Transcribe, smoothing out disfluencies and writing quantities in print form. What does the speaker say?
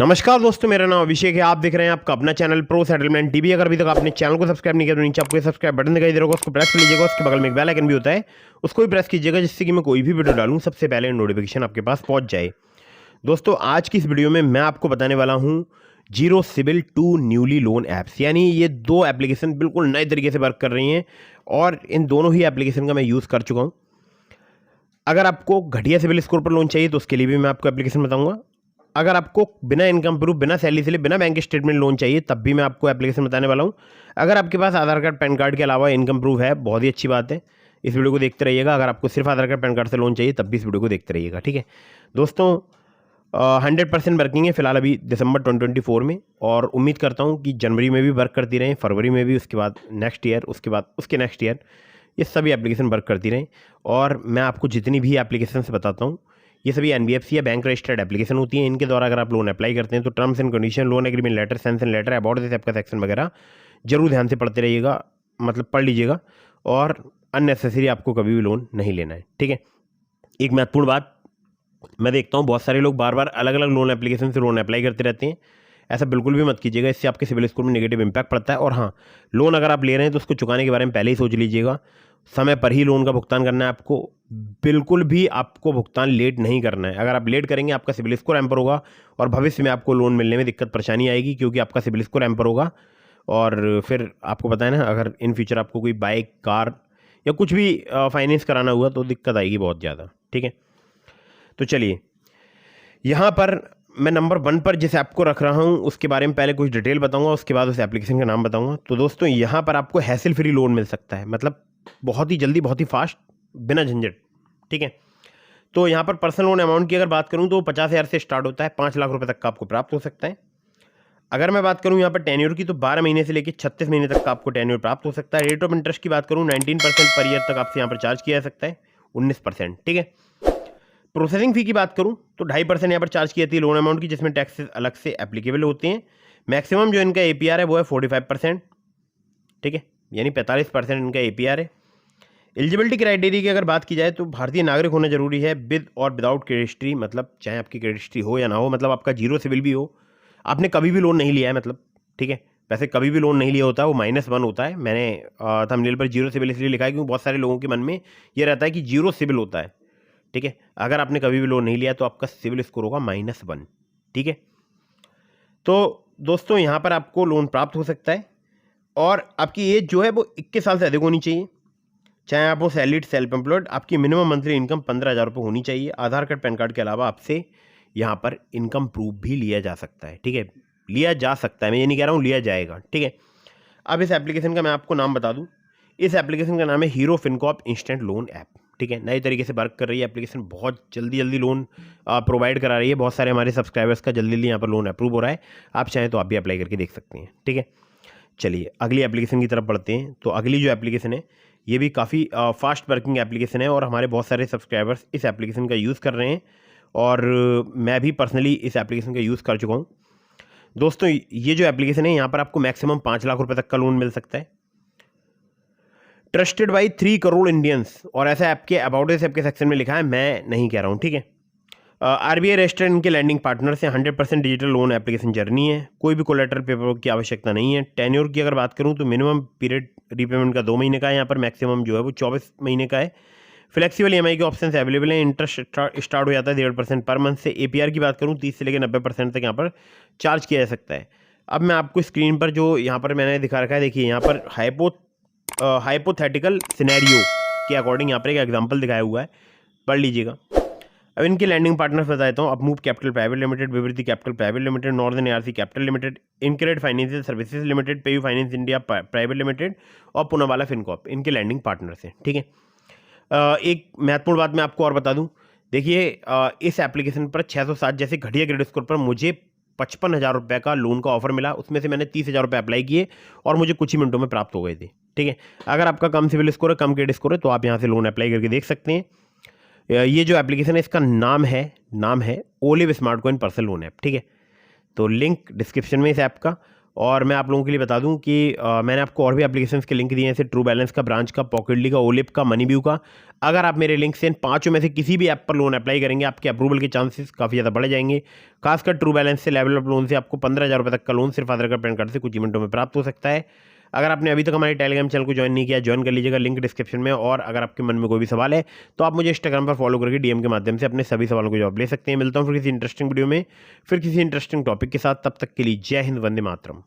नमस्कार दोस्तों, मेरा नाम अभिषेक है। आप देख रहे हैं आपका अपना चैनल प्रो सेटलमेंट टीवी। अगर अभी तक आपने चैनल को सब्सक्राइब नहीं किया तो नीचे आपको सब्सक्राइब बटन दिखाई दे रहा होगा, उसको प्रेस कर लीजिएगा। उसके बगल में एक बेल आइकन भी होता है, उसको भी प्रेस कीजिएगा, जिससे कि मैं कोई भी वीडियो डालूं सबसे पहले नोटिफिकेशन आपके पास पहुंच जाए। दोस्तों, आज की इस वीडियो में मैं आपको बताने वाला हूँ zero CIBIL two newly loan apps, यानी ये दो एप्लीकेशन बिल्कुल नए तरीके से वर्क कर रही हैं और इन दोनों ही एप्लीकेशन का मैं यूज़ कर चुका हूँ। अगर आपको घटिया सिबिल स्कोर पर लोन चाहिए तो उसके लिए भी मैं आपको एप्लीकेशन बताऊंगा। अगर आपको बिना इनकम प्रूफ, बिना सैलरी से, बिना बैंक स्टेटमेंट लोन चाहिए तब भी मैं आपको एप्लीकेशन बताने वाला हूं। अगर आपके पास आधार कार्ड पैन कार्ड के अलावा इनकम प्रूफ है, बहुत ही अच्छी बात है, इस वीडियो को देखते रहिएगा। अगर आपको सिर्फ आधार कार्ड पैन कार्ड से लोन चाहिए तब भी इस वीडियो को देखते रहिएगा, ठीक है दोस्तों। 100% वर्किंग है फिलहाल अभी दिसंबर 2024 में, और उम्मीद करता हूँ कि जनवरी में भी वर्क करती रहें, फरवरी में भी, उसके बाद नेक्स्ट ईयर, उसके बाद उसके नेक्स्ट ईयर ये सभी एप्लीकेशन वर्क करती रहें। और मैं आपको जितनी भी एप्लीकेशन से बताता हूँ ये सभी एनबीएफसी या बैंक रजिस्टर्ड एप्लीकेशन होती हैं। इनके द्वारा अगर आप लोन अप्लाई करते हैं तो terms and condition, loan agreement letter, sanction letter, about this app का सेक्शन वगैरह जरूर ध्यान से पढ़ते रहिएगा, मतलब पढ़ लीजिएगा। और अननेसेसरी आपको कभी भी लोन नहीं लेना है, ठीक है। एक महत्वपूर्ण बात, मैं देखता हूँ बहुत सारे लोग बार बार अलग अलग लोन एप्लीकेशन से लोन अप्लाई करते रहते हैं। ऐसा बिल्कुल भी मत कीजिएगा, इससे आपके सिबिल स्कोर में नेगेटिव इंपैक्ट पड़ता है। और हाँ, लोन अगर आप ले रहे हैं तो उसको चुकाने के बारे में पहले ही सोच लीजिएगा। समय पर ही लोन का भुगतान करना है आपको, बिल्कुल भी आपको भुगतान लेट नहीं करना है। अगर आप लेट करेंगे आपका सिबिल स्कोर हैम्पर होगा और भविष्य में आपको लोन मिलने में दिक्कत परेशानी आएगी, क्योंकि आपका सिबिल स्कोर हैम्पर होगा। और फिर आपको पता है ना, अगर इन फ्यूचर आपको कोई बाइक, कार या कुछ भी फाइनेंस कराना हुआ तो दिक्कत आएगी बहुत ज़्यादा, ठीक है। तो चलिए, यहाँ पर मैं नंबर 1 पर जिस ऐप को रख रहा हूँ उसके बारे में पहले कुछ डिटेल बताऊंगा, उसके बाद उस एप्लीकेशन का नाम बताऊंगा। तो दोस्तों, यहाँ पर आपको हैसल फ्री लोन मिल सकता है, मतलब बहुत ही जल्दी, बहुत ही फास्ट, बिना झंझट, ठीक है। तो यहाँ पर पर्सनल लोन अमाउंट की अगर बात करूँ तो 50,000 से स्टार्ट होता है, 5 लाख रुपए तक का आपको प्राप्त हो सकता है। अगर मैं बात करूँ यहाँ पर टेन्योर की तो 12 महीने से लेकर 36 महीने तक का आपको टेन्योर प्राप्त हो सकता है। रेट ऑफ इंटरेस्ट की बात करूँ 19% पर ईयर तक आपसे यहाँ पर चार्ज किया जा सकता है, 19%, ठीक है। प्रोसेसिंग फी की बात करूं तो 2.5% यहाँ पर चार्ज की जाती है लोन अमाउंट की, जिसमें टैक्सेस अलग से एप्लीकेबल होते हैं। मैक्सिमम जो इनका एपीआर है वो है 45%, ठीक है, यानी 45% इनका एपीआर है। एलिजिबिलिटी क्राइटेरिया की अगर बात की जाए तो भारतीय नागरिक होना जरूरी है, विद और विदाउट क्रेडिट हिस्ट्री, मतलब चाहे आपकी क्रेडिट हिस्ट्री हो या ना हो, मतलब आपका जीरो सिबिल भी हो, आपने कभी भी लोन नहीं लिया है, मतलब, ठीक है। वैसे कभी भी लोन नहीं लिया होता है, वो -1 होता है। मैंने थंबनेल पर जीरो सिबिल इसलिए लिखा है क्योंकि बहुत सारे लोगों के मन में ये रहता है कि जीरो सिबिल होता है, ठीक है। अगर आपने कभी भी लोन नहीं लिया तो आपका सिबिल स्कोर होगा -1, ठीक है। तो दोस्तों, यहाँ पर आपको लोन प्राप्त हो सकता है और आपकी एज जो है वो 21 साल से अधिक होनी चाहिए। चाहे आप हो सैलरीड, सेल्फ एम्प्लॉयड, आपकी मिनिमम मंथली इनकम 15,000 रुपये होनी चाहिए। आधार कार्ड, पैन कार्ड के अलावा आपसे यहाँ पर इनकम प्रूफ भी लिया जा सकता है, ठीक है। लिया जा सकता है, मैं ये नहीं कह रहा हूँ लिया जाएगा, ठीक है। अब इस एप्लीकेशन का मैं आपको नाम बता दूँ। इस एप्लीकेशन का नाम है hero Fincorp instant loan app, ठीक है। नए तरीके से वर्क कर रही है एप्लीकेशन, बहुत जल्दी जल्दी लोन प्रोवाइड करा रही है। बहुत सारे हमारे सब्सक्राइबर्स का जल्दी जल्दी यहाँ पर लोन अप्रूव हो रहा है। आप चाहें तो आप भी अप्लाई करके देख सकते हैं, ठीक है। चलिए अगली एप्लीकेशन की तरफ बढ़ते हैं। तो अगली जो एप्लीकेशन है ये भी काफ़ी फास्ट वर्किंग एप्लीकेशन है और हमारे बहुत सारे सब्सक्राइबर्स इस एप्लीकेशन का यूज़ कर रहे हैं, और मैं भी पर्सनली इस एप्लीकेशन का यूज़ कर चुका हूँ। दोस्तों, ये जो एप्लीकेशन है यहाँ पर आपको मैक्सिमम 5 लाख रुपये तक का लोन मिल सकता है, ट्रस्टेड बाई 3 करोड़ इंडियंस। और ऐसा ऐप के अबाउट दिस ऐप के सेक्शन में लिखा है, मैं नहीं कह रहा हूँ, ठीक है। आरबीआई रजिस्टर्ड इनके लैंडिंग पार्टनर से 100% डिजिटल लोन एप्लीकेशन जर्नी है, कोई भी कोलेटरल पेपर की आवश्यकता नहीं है। टेन्योर की अगर बात करूँ तो मिनिमम पीरियड रीपेमेंट का 2 महीने का है, यहाँ पर मैक्सिमम जो है वो 24 महीने का है। फ्लेक्सिबल ईएमआई के ऑप्शन अवेलेबल हैं। इंटरेस्ट स्टार्ट हो जाता है 1.5% पर मंथ से। एपीआर की बात करूँ 30 से लेकर 90% तक यहाँ पर चार्ज किया जा सकता है। अब मैं आपको स्क्रीन पर जो यहाँ पर मैंने दिखा रखा है, देखिए यहाँ पर हाइपोथेटिकल सिनेरियो के अकॉर्डिंग यहाँ पर एक एग्जांपल दिखाया हुआ है, पढ़ लीजिएगा। अब इनके लैंडिंग पार्टनर्स बताता हूँ। Upmove capital private limited, Vivriti capital private limited, northern ARC capital limited, InCred financial services limited, PayU finance India private limited और पूनावाला फिनकॉर्प, इनके लैंडिंग पार्टनर्स हैं, ठीक है। एक महत्वपूर्ण बात मैं आपको और बता दूं, देखिए इस एप्लीकेशन पर 607 जैसे घटिया क्रेडिट स्कोर पर मुझे 55,000 रुपये का लोन का ऑफर मिला, उसमें से मैंने 30,000 रुपये अप्लाई किए और मुझे कुछ ही मिनटों में प्राप्त हो गए थे, ठीक है। अगर आपका कम सिविल स्कोर है, कम क्रेडिट स्कोर है, तो आप यहाँ से लोन अप्लाई करके देख सकते हैं। ये जो एप्लीकेशन है इसका नाम है olive smart coin personal loan app, ठीक है। तो लिंक डिस्क्रिप्शन में इस ऐप का, और मैं आप लोगों के लिए बता दूं कि मैंने आपको और भी एप्लीकेशंस के लिंक दिए हैं, जैसे ट्रू बैलेंस का, ब्रांच का, पॉकेटली का, ओलिप का, मनी व्यू का। अगर आप मेरे लिंक से इन पांचों में से किसी भी ऐप पर लोन अप्लाई करेंगे, आपके अप्रूवल के चांसेस काफ़ी ज़्यादा बढ़ जाएंगे। खासकर ट्रू बैलेंस से, लेवल अप लोन से आपको 15,000 रुपये तक का लोन सिर्फ आधार कार्ड पैन कार्ड से कुछ इवेंटों में प्राप्त हो सकता है। अगर आपने अभी तक हमारे टेलीग्राम चैनल को ज्वाइन नहीं किया, ज्वाइन कर लीजिएगा, लिंक डिस्क्रिप्शन में। और अगर आपके मन में कोई भी सवाल है तो आप मुझे इंस्टाग्राम पर फॉलो करके डीएम के माध्यम से अपने सभी सवालों को जवाब ले सकते हैं। मिलता हूँ फिर किसी इंटरेस्टिंग वीडियो में, फिर किसी इंटरेस्टिंग टॉपिक के साथ। तब तक के लिए जय हिंद, वंदे मातरम।